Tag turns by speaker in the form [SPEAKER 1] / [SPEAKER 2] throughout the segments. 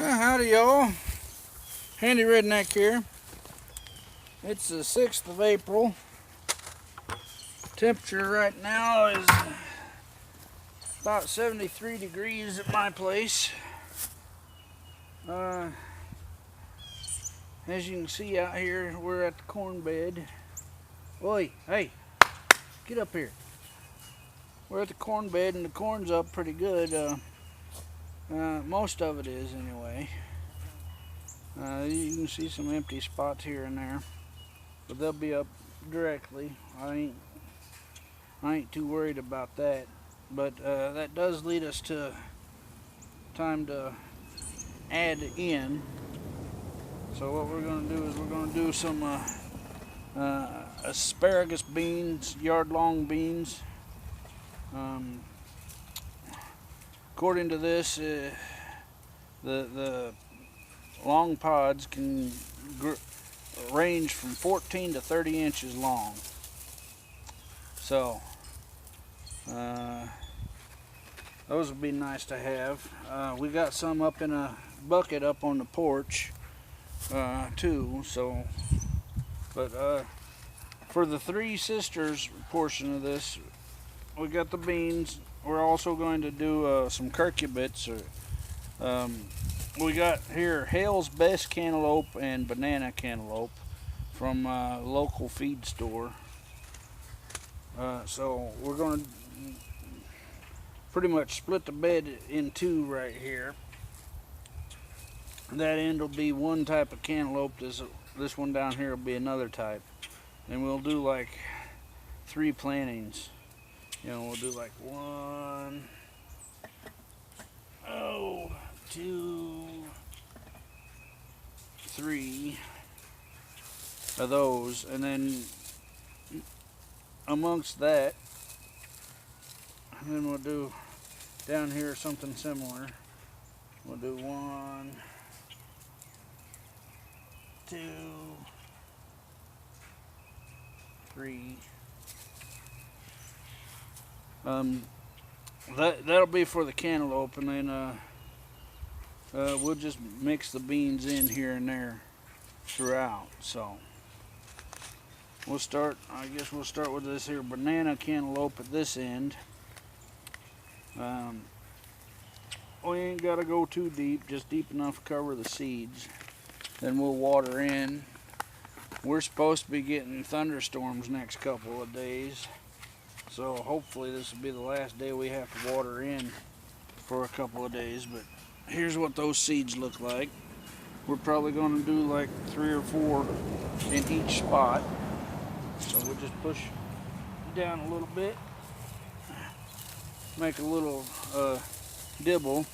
[SPEAKER 1] Howdy y'all, Handy Redneck here. It's the 6th of April. Temperature right now is about 73 degrees at my place. As you can see out here, we're at the corn bed. Oi, hey, get up here. We're at the corn bed and the corn's up pretty good. Most of it is anyway. You can see some empty spots here and there, but they'll be up directly. I ain't too worried about that. But that does lead us to time to add in. So what we're going to do is we're going to do some asparagus beans, yard-long beans. According to this, the long pods can range from 14 to 30 inches long. So those would be nice to have. We got some up in a bucket up on the porch too. So, but for the Three Sisters portion of this, we got the beans. We're also going to do some curcubits. We got here Hale's Best Cantaloupe and Banana Cantaloupe from a local feed store. So we're going to pretty much split the bed in two right here. That end will be one type of cantaloupe. This one down here will be another type. And we'll do like 3 plantings. We'll do like 1, 2, 3 of those, and then amongst that, and then we'll do down here something similar. We'll do 1, 2, 3. That'll be for the cantaloupe, and then we'll just mix the beans in here and there throughout. So we'll start. I guess we'll start with this here banana cantaloupe at this end. We ain't got to go too deep, just deep enough to cover the seeds. Then we'll water in. We're supposed to be getting thunderstorms next couple of days. So hopefully this will be the last day we have to water in for a couple of days. But here's what those seeds look like. We're probably going to do like 3 or 4 in each spot. So we'll just push down a little bit. Make a little dibble.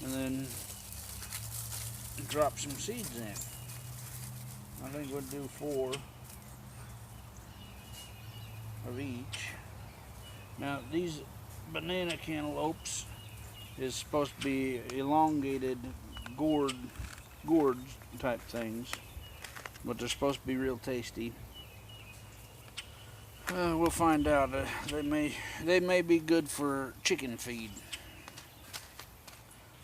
[SPEAKER 1] And then drop some seeds in. I think we'll do 4 of each. Now these banana cantaloupes is supposed to be elongated gourd type things, but they're supposed to be real tasty. We'll find out. They may be good for chicken feed,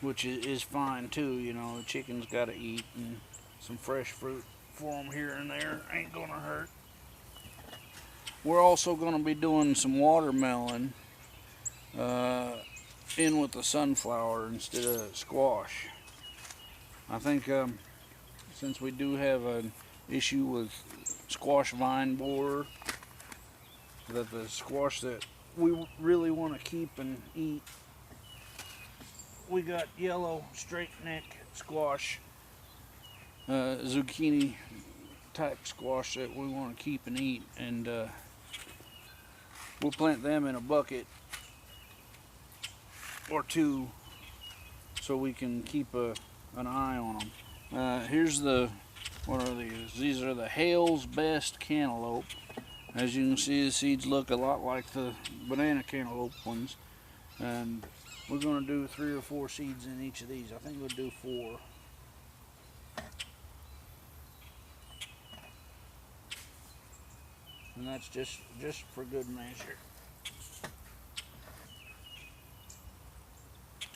[SPEAKER 1] which is fine too. The chicken's got to eat, and some fresh fruit for them here and there ain't gonna hurt. We're also going to be doing some watermelon in with the sunflower instead of squash. I think since we do have an issue with squash vine borer, that the squash that we really want to keep and eat, we got yellow straight neck squash, zucchini type squash that we want to keep and eat, and we'll plant them in a bucket or 2 so we can keep an eye on them. Here's what are these? These are the Hale's Best Cantaloupe. As you can see, the seeds look a lot like the banana cantaloupe ones. And we're going to do 3 or 4 seeds in each of these. I think we'll do 4. And that's just for good measure.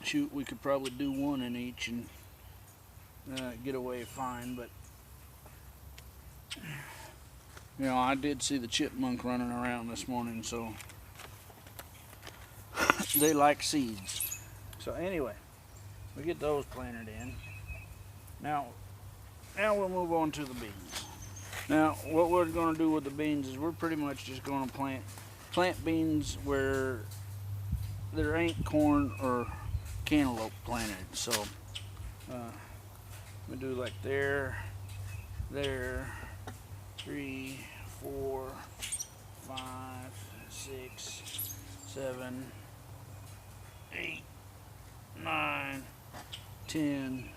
[SPEAKER 1] Shoot, we could probably do 1 in each and get away fine. But you know, I did see the chipmunk running around this morning, so they like seeds. So anyway, we get those planted in. Now we'll move on to the beans. Now, what we're going to do with the beans is we're pretty much just going to plant beans where there ain't corn or cantaloupe planted. So we do like there, 3, 4, 5, 6, 7, 8, 9, 10.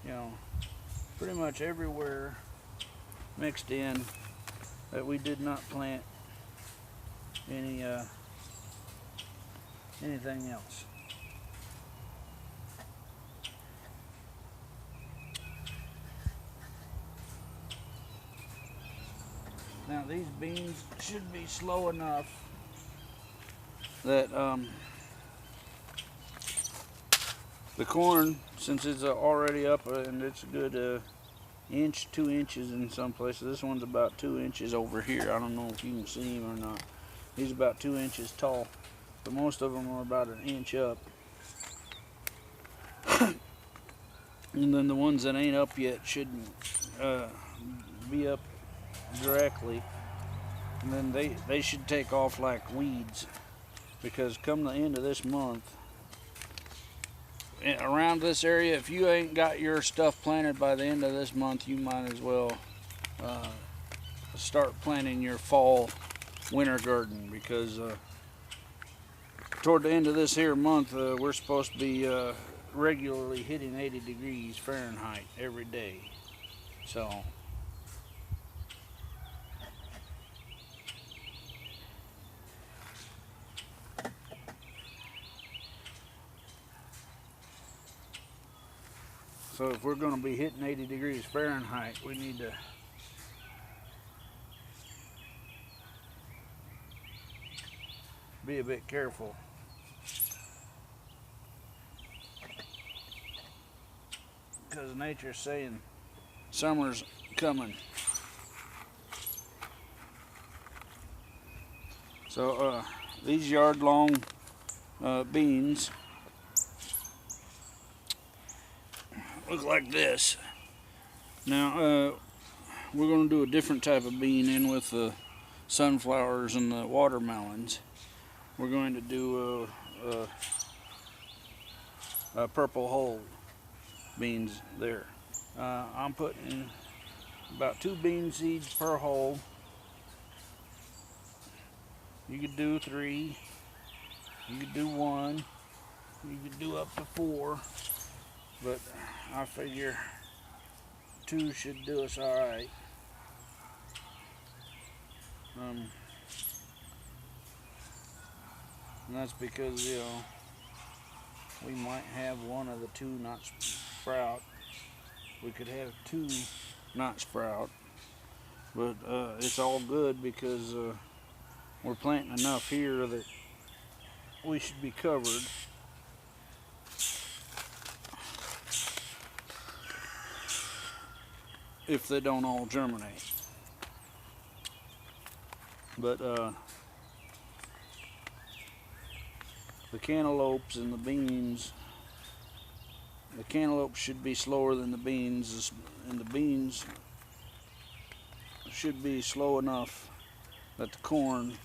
[SPEAKER 1] You know, pretty much everywhere mixed in that we did not plant anything else. Now these beans should be slow enough that the corn, since it's already up and it's a good inch, 2 inches in some places. This one's about 2 inches over here. I don't know if you can see him or not. He's about 2 inches tall, but most of them are about an inch up. And then the ones that ain't up yet shouldn't be up directly. And then they should take off like weeds, because come the end of this month, around this area, if you ain't got your stuff planted by the end of this month, you might as well start planting your fall winter garden, because toward the end of this here month, we're supposed to be regularly hitting 80 degrees Fahrenheit every day. So if we're going to be hitting 80 degrees Fahrenheit, we need to be a bit careful. Because nature's saying summer's coming. So these yard-long beans look like this. Now we're going to do a different type of bean in with the sunflowers and the watermelons. We're going to do a purple hull beans there. I'm putting about 2 bean seeds per hole. You could do 3, you could do 1, you could do up to 4, but I figure 2 should do us all right. And that's because, you know, we might have 1 of the 2 not sprout. We could have 2 not sprout, but it's all good because we're planting enough here that we should be covered. If they don't all germinate. But the cantaloupes and the beans, the cantaloupe should be slower than the beans, and the beans should be slow enough that the corn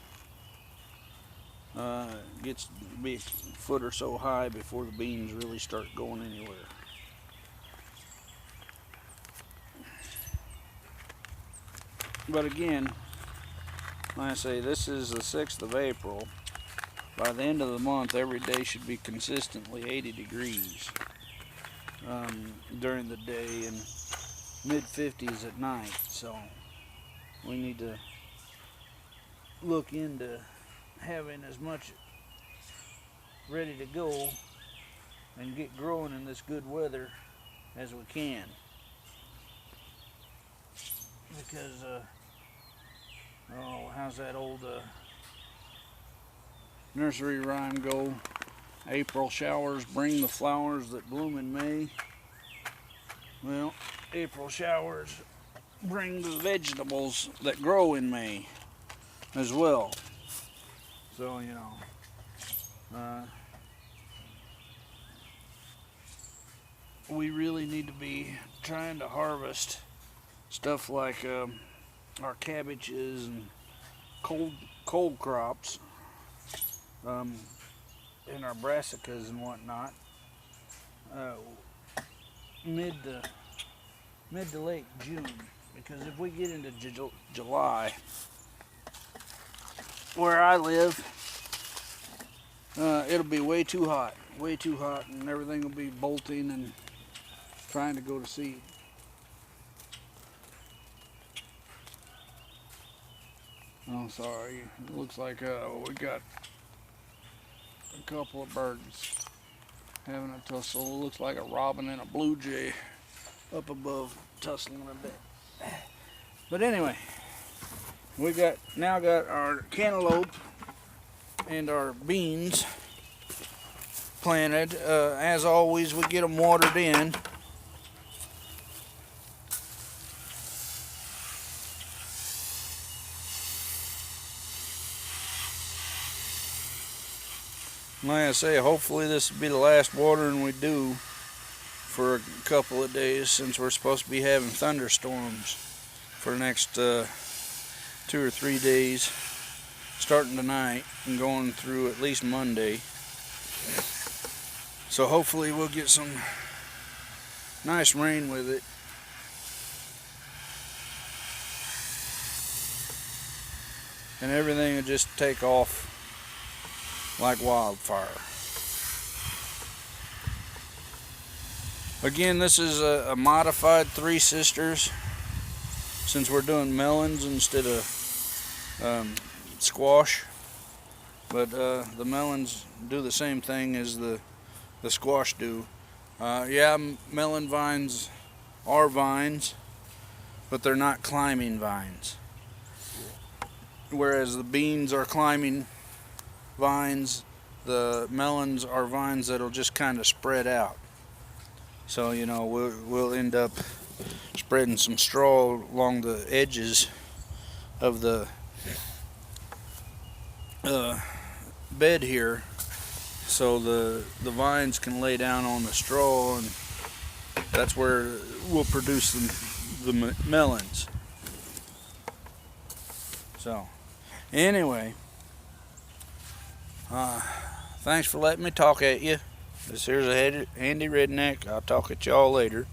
[SPEAKER 1] gets to be a foot or so high before the beans really start going anywhere. But again, like I say, this is the 6th of April. By the end of the month, every day should be consistently 80 degrees during the day and mid-50s at night. So we need to look into having as much ready to go and get growing in this good weather as we can. Because oh, how's that old nursery rhyme go? April showers bring the flowers that bloom in May. Well, April showers bring the vegetables that grow in May as well. So, you know, we really need to be trying to harvest stuff like our cabbages and cold crops, and our brassicas and whatnot, mid to late June, because if we get into July, where I live, it'll be way too hot, and everything will be bolting and trying to go to seed. Oh, sorry. It looks like we got a couple of birds having a tussle. It looks like a robin and a blue jay up above tussling a bit. But anyway, we now got our cantaloupe and our beans planted. As always, we get them watered in. Like I say, hopefully this will be the last watering we do for a couple of days, since we're supposed to be having thunderstorms for the next 2 or 3 days, starting tonight and going through at least Monday. So hopefully we'll get some nice rain with it. And everything will just take off like wildfire. Again, this is a modified Three Sisters, since we're doing melons instead of squash. But the melons do the same thing as the squash do. Yeah, melon vines are vines, but they're not climbing vines. Whereas the beans are climbing vines, the melons are vines that'll just kind of spread out. So, you know, we'll end up spreading some straw along the edges of the bed here, so the vines can lay down on the straw, and that's where we'll produce the melons. So anyway, thanks for letting me talk at you. This here's a handy redneck. I'll talk at y'all later.